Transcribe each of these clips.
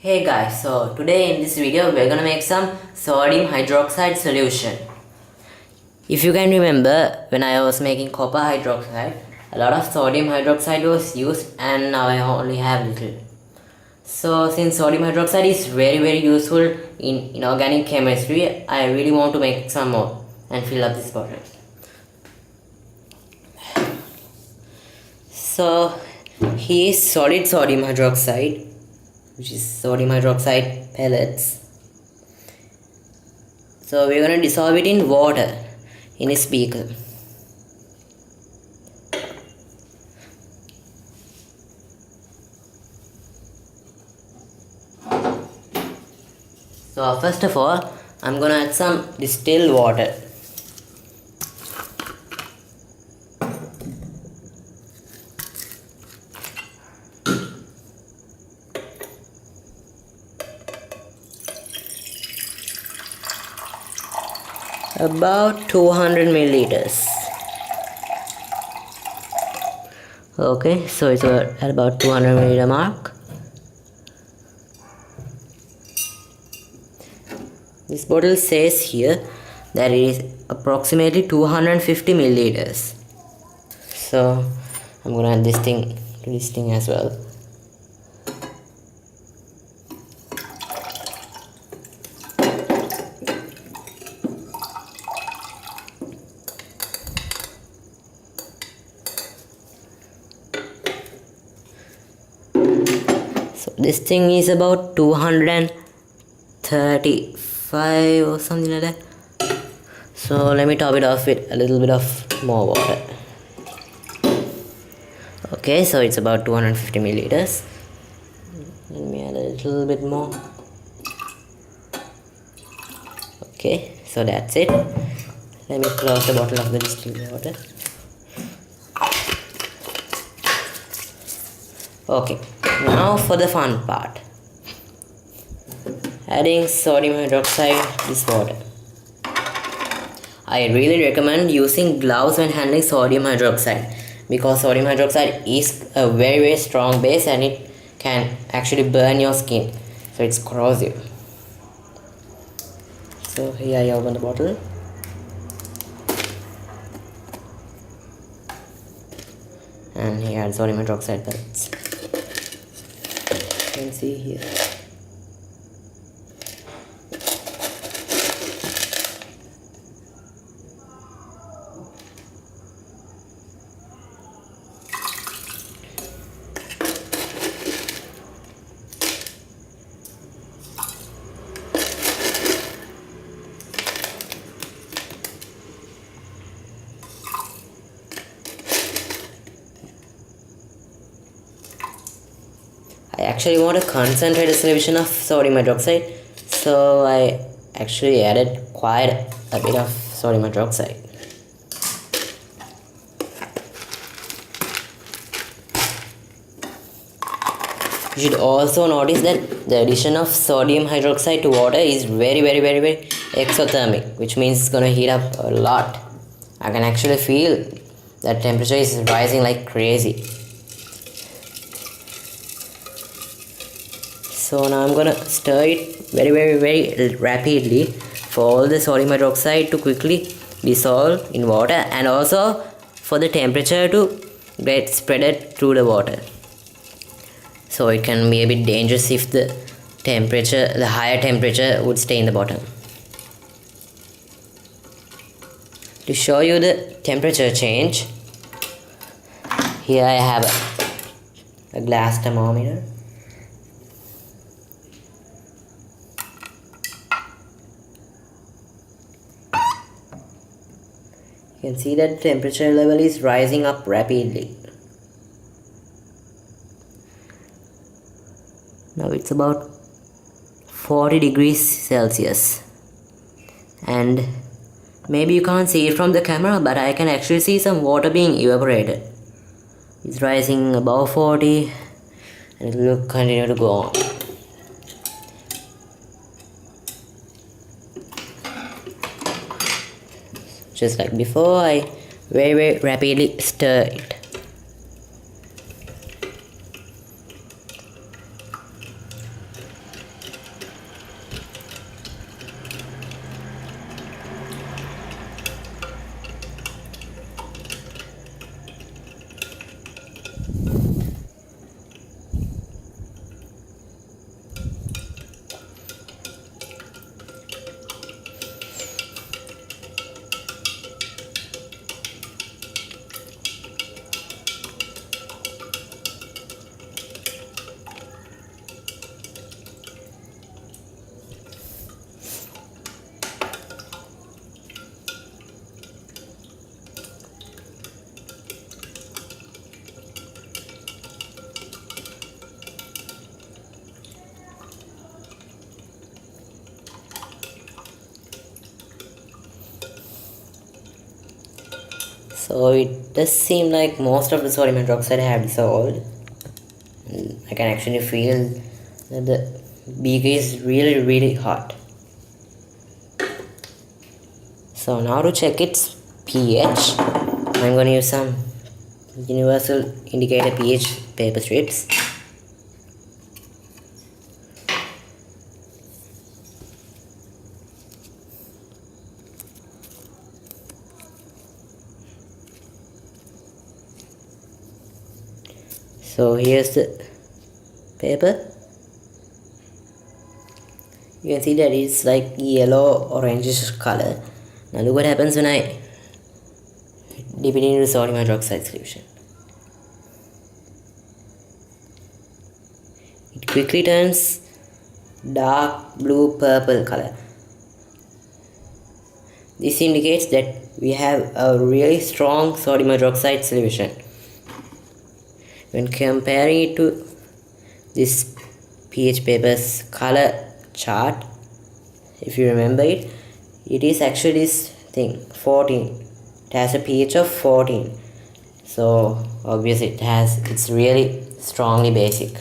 Hey guys, so today in this video we're gonna make some sodium hydroxide solution. If you can remember, when I was making copper hydroxide, a lot of sodium hydroxide was used and now I only have little. So since sodium hydroxide is very useful in inorganic chemistry, I really want to make some more and fill up this bottle. So here is solid sodium hydroxide, which is sodium hydroxide pellets. So we're going to dissolve it in water in a beaker. So first of all, I'm going to add some distilled water. About 200 milliliters. Okay, so it's at about 200 milliliter mark. This bottle says here that it is approximately 250 milliliters. So I'm gonna add this thing to this thing as well. So this thing is about 235 or something like that. So let me top it off with a little bit of more water. Okay, so it's about 250 milliliters. Let me add a little bit more. Okay, so that's it. Let me close the bottle of the distilled water. Okay, now for the fun part. Adding sodium hydroxide to this water. I really recommend using gloves when handling sodium hydroxide because sodium hydroxide is a very strong base and it can actually burn your skin, so it's corrosive. So here I open the bottle. And here are sodium hydroxide pellets. You can see here. I actually want a concentrated solution of sodium hydroxide, so I actually added quite a bit of sodium hydroxide. You should also notice that the addition of sodium hydroxide to water is very exothermic, which means it's gonna heat up a lot. I can actually feel that temperature is rising like crazy. So now I'm gonna stir it very rapidly for all the sodium hydroxide to quickly dissolve in water and also for the temperature to get spreaded through the water. So it can be a bit dangerous if the higher temperature would stay in the bottom. To show you the temperature change, here I have a glass thermometer. You can see that temperature level is rising up rapidly. Now it's about 40 degrees Celsius. And maybe you can't see it from the camera, but I can actually see some water being evaporated. It's rising above 40 and it will continue to go on. Just like before, I very rapidly stir it. So it does seem like most of the sodium hydroxide have dissolved. And I can actually feel that the beaker is really hot. So now to check its pH, I'm going to use some universal indicator pH paper strips. So here's the paper. You can see that it's like yellow orangish color. Now look what happens when I dip it into sodium hydroxide solution. It quickly turns dark blue purple color. This indicates that we have a really strong sodium hydroxide solution. When comparing it to this pH paper's color chart, if you remember it, it is actually this thing 14. It has a pH of 14, so obviously it's really strongly basic.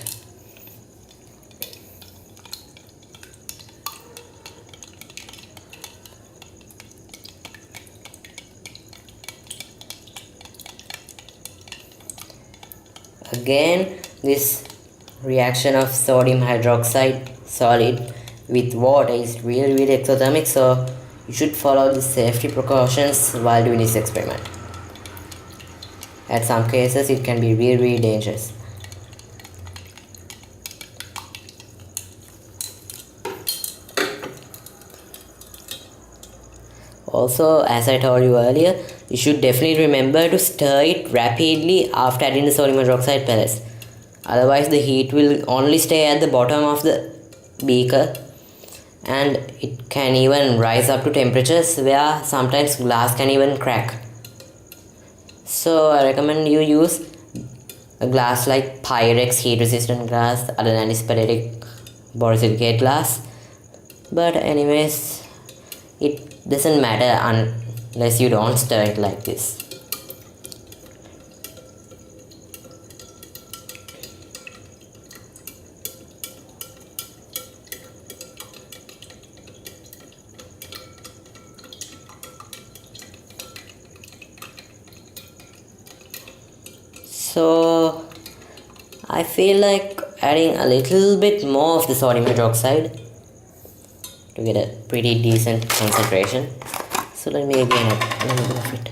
Again, this reaction of sodium hydroxide solid with water is really exothermic, so you should follow the safety precautions while doing this experiment. At some cases it can be really dangerous. Also, as I told you earlier, you should definitely remember to stir it rapidly after adding the sodium hydroxide pellets. Otherwise the heat will only stay at the bottom of the beaker, and it can even rise up to temperatures where sometimes glass can even crack. So I recommend you use a glass like Pyrex heat resistant glass other than this pathetic borosilicate glass. But anyways, it doesn't matter unless you don't stir it like this. So I feel like adding a little bit more of the sodium hydroxide to get a pretty decent concentration. So let me again add a little bit of it.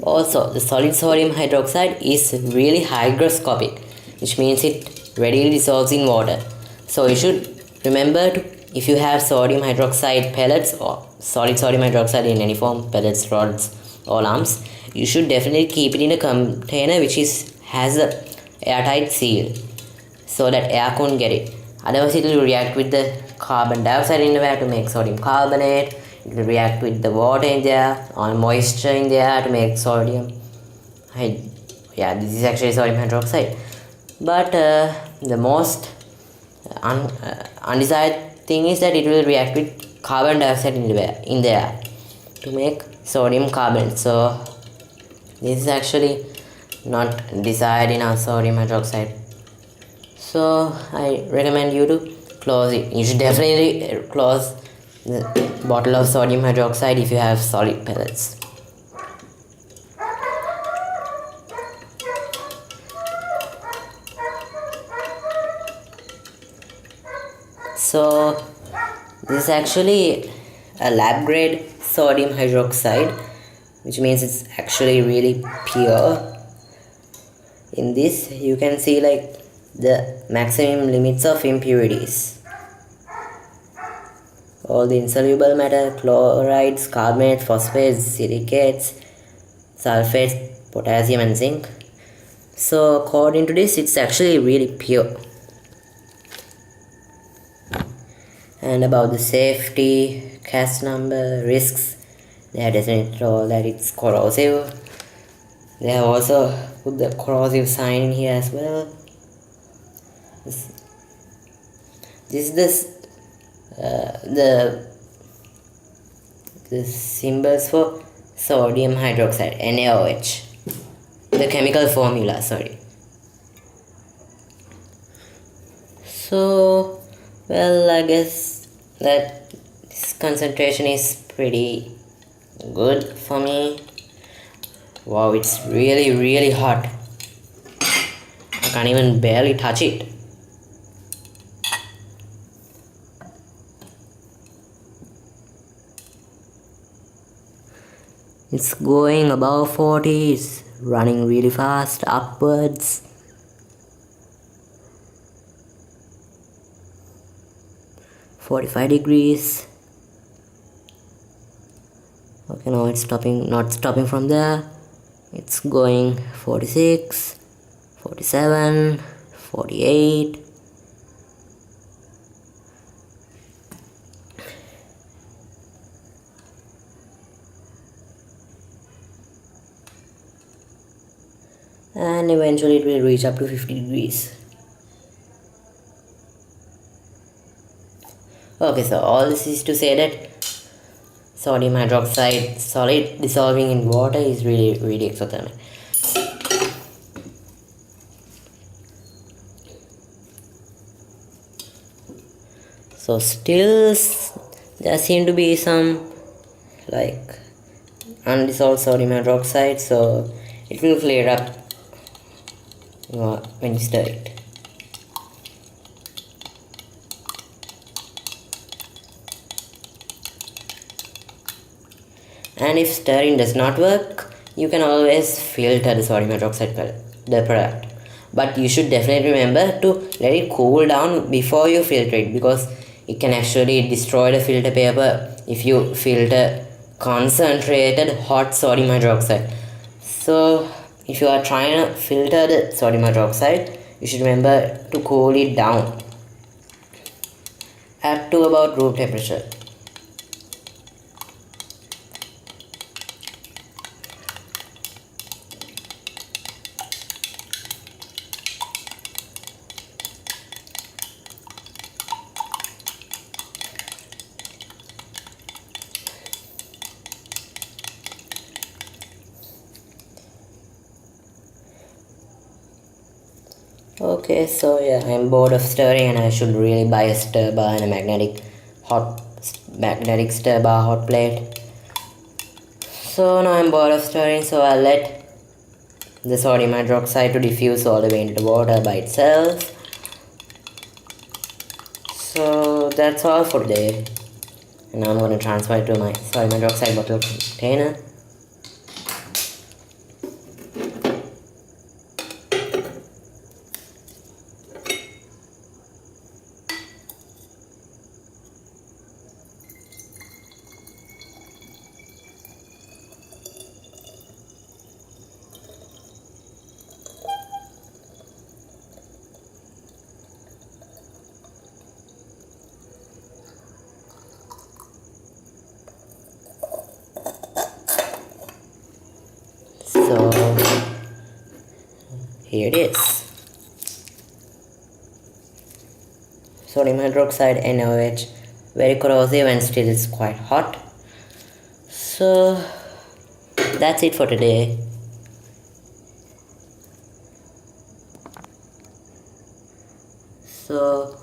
Also, the solid sodium hydroxide is really hygroscopic, which means it readily dissolves in water. So you should remember to, if you have sodium hydroxide pellets or solid sodium hydroxide in any form, pellets, rods or lumps, you should definitely keep it in a container which has a airtight seal so that air can't get it. Otherwise it will react with the carbon dioxide in the air to make sodium carbonate. It will react with the water in there or moisture in the air to make sodium. Yeah, this is actually sodium hydroxide. But the most undesired thing is that it will react with carbon dioxide in the air to make sodium carbonate. So this is actually not desired in our sodium hydroxide. So I recommend you to close it. You should definitely close the bottle of sodium hydroxide if you have solid pellets. So this is actually a lab grade sodium hydroxide, which means it's actually really pure. in this you can see like the maximum limits of impurities. All the insoluble matter, chlorides, carbonates, phosphates, silicates, sulfates, potassium and zinc. So according to this, it's actually really pure. And about the safety, cast number, risks, they have definitely told that it's corrosive. They have also put the corrosive sign in here as well. This is the symbols for sodium hydroxide, NaOH, the chemical formula, sorry. So well, I guess that this concentration is pretty good for me. Wow, it's really hot. I can't even barely touch it. It's going above 40, it's running really fast upwards. $45. Okay, now it's not stopping from there. It's going 46, 47, 48. And eventually it will reach up to 50 degrees. Okay, so all this is to say that sodium hydroxide solid dissolving in water is really exothermic. So still there seem to be some like undissolved sodium hydroxide, so it will flare up when you stir it. And if stirring does not work, you can always filter the sodium hydroxide product. But you should definitely remember to let it cool down before you filter it, because it can actually destroy the filter paper if you filter concentrated hot sodium hydroxide. So if you are trying to filter the sodium hydroxide, you should remember to cool it down at to about room temperature. Okay, so yeah, I'm bored of stirring and I should really buy a stir bar and a magnetic stir bar hot plate. So now I'm bored of stirring, so I'll let the sodium hydroxide to diffuse all the way into the water by itself. So that's all for today. And now I'm going to transfer it to my sodium hydroxide bottle container. So here it is. Sodium hydroxide, NaOH, very corrosive and still it's quite hot. So that's it for today. So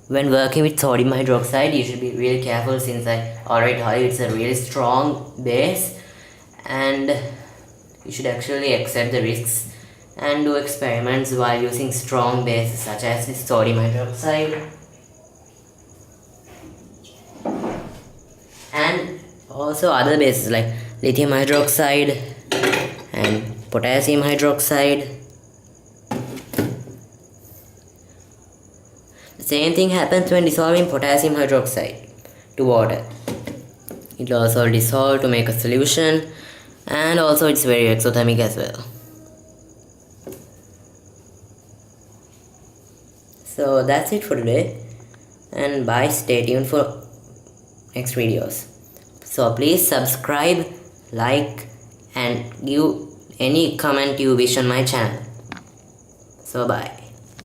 when working with sodium hydroxide, you should be really careful, since I already told you it's a really strong base, and you should actually accept the risks and do experiments while using strong bases such as this sodium hydroxide. And also other bases like lithium hydroxide and potassium hydroxide. Same thing happens when dissolving potassium hydroxide to water. It will also dissolve to make a solution, and also it's very exothermic as well. So that's it for today, and bye. Stay tuned for next videos. So please subscribe, like, and give any comment you wish on my channel. So bye.